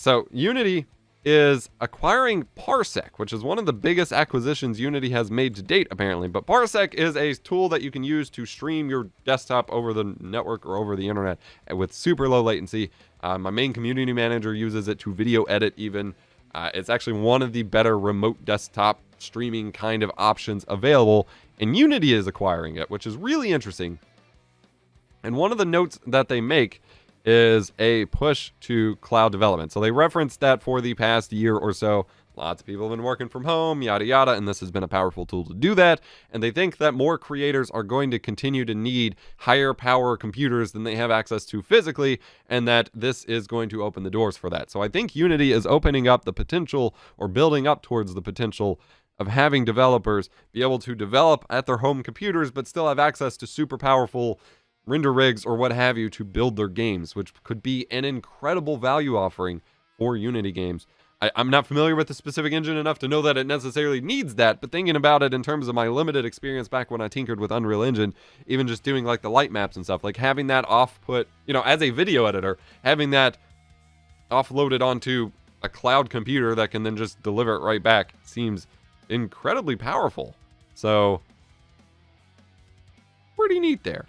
So Unity is acquiring Parsec, which is one of the biggest acquisitions Unity has made to date, apparently. But Parsec is a tool that you can use to stream your desktop over the network or over the internet with super low latency. My main community manager uses it to video edit even. It's actually one of the better remote desktop streaming kind of options available, and Unity is acquiring it, which is really interesting. And one of the notes that they make is a push to cloud development. So they referenced that for the past year or so, lots of people have been working from home, yada yada, and this has been a powerful tool to do that. And they think that more creators are going to continue to need higher power computers than they have access to physically, and that this is going to open the doors for that. So I think Unity is opening up the potential, or building up towards the potential, of having developers be able to develop at their home computers, but still have access to super powerful render rigs or what have you to build their games, which could be an incredible value offering for Unity games. I'm not familiar with the specific engine enough to know that it necessarily needs that, but thinking about it in terms of my limited experience back when I tinkered with Unreal Engine, even just doing like the light maps and stuff, like having that off-put, as a video editor, having that offloaded onto a cloud computer that can then just deliver it right back seems incredibly powerful. So, pretty neat there.